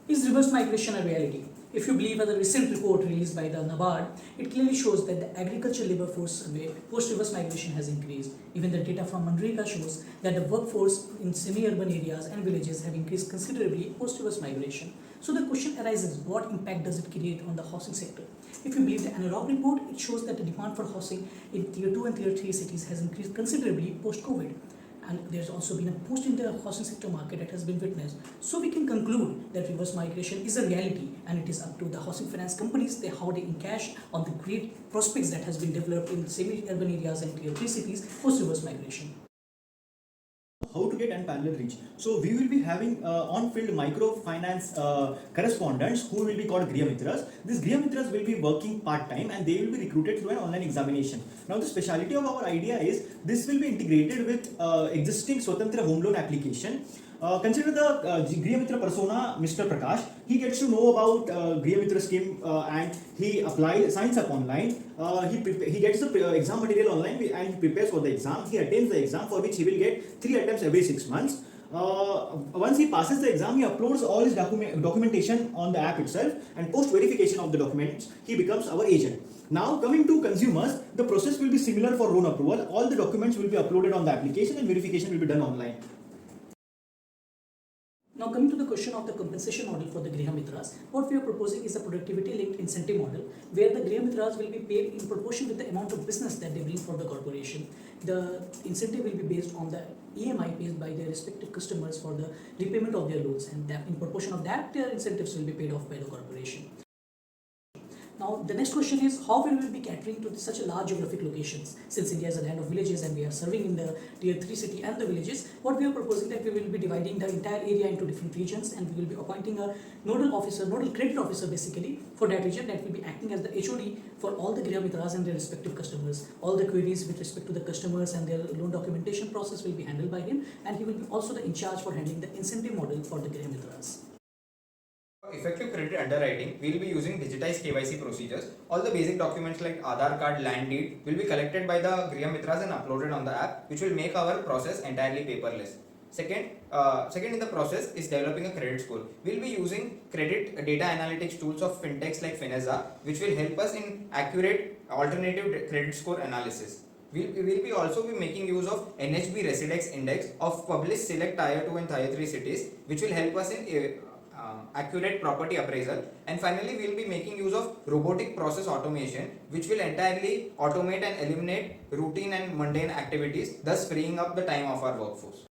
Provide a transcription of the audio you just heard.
Is reverse migration a reality? If you believe the recent report released by the NABARD, it clearly shows that the agriculture labor force survey post-reverse migration has increased. Even the data from Manreka shows that the workforce in semi-urban areas and villages have increased considerably post-reverse migration. So the question arises, what impact does it create on the housing sector? If you believe the analog report, it shows that the demand for housing in Tier 2 and Tier 3 cities has increased considerably post-COVID. And there's also been a boost in the housing sector market that has been witnessed. So we can conclude that reverse migration is a reality, and it is up to the housing finance companies how they encash on the great prospects that has been developed in semi-urban areas and Tier 3 cities post-reverse migration. How to get unparalleled reach. So we will be having on-field microfinance correspondents who will be called Griha Mitras. These Griha Mitras will be working part-time and they will be recruited through an online examination. Now the speciality of our idea is this will be integrated with existing Swatantra home loan application. Consider the Griha Mitra persona, Mr. Prakash. He gets to know about Griha Mitra scheme and he signs up online. He gets the exam material online and he prepares for the exam. He attends the exam for which he will get 3 attempts every 6 months. Once he passes the exam, he uploads all his documentation on the app itself, and post verification of the documents, he becomes our agent. Now coming to consumers, the process will be similar for loan approval. All the documents will be uploaded on the application and verification will be done online. Now coming to the question of the compensation model for the Griha Mitras, what we are proposing is a productivity linked incentive model where the Griha Mitras will be paid in proportion with the amount of business that they bring for the corporation. The incentive will be based on the EMI paid by their respective customers for the repayment of their loans, and that in proportion of that their incentives will be paid off by the corporation. Now the next question is, how will we be catering to such a large geographic locations? Since India is a land of villages and we are serving in the Tier 3 city and the villages, what we are proposing that we will be dividing the entire area into different regions, and we will be appointing a nodal credit officer basically for that region, that will be acting as the HOD for all the Griha Mitras and their respective customers. All the queries with respect to the customers and their loan documentation process will be handled by him, and he will be also the in charge for handling the incentive model for the Griha Mitras. Effective credit underwriting, we will be using digitized KYC procedures. All the basic documents like Aadhaar card, land deed will be collected by the Griha Mitras and uploaded on the app, which will make our process entirely paperless. Second in the process is developing a credit score. We will be using credit data analytics tools of fintechs like Fineza, which will help us in accurate alternative credit score analysis. We will be also be making use of NHB Residex Index of published select Tier 2 and Tier 3 cities, which will help us in accurate property appraisal. And finally, we will be making use of robotic process automation, which will entirely automate and eliminate routine and mundane activities, thus freeing up the time of our workforce.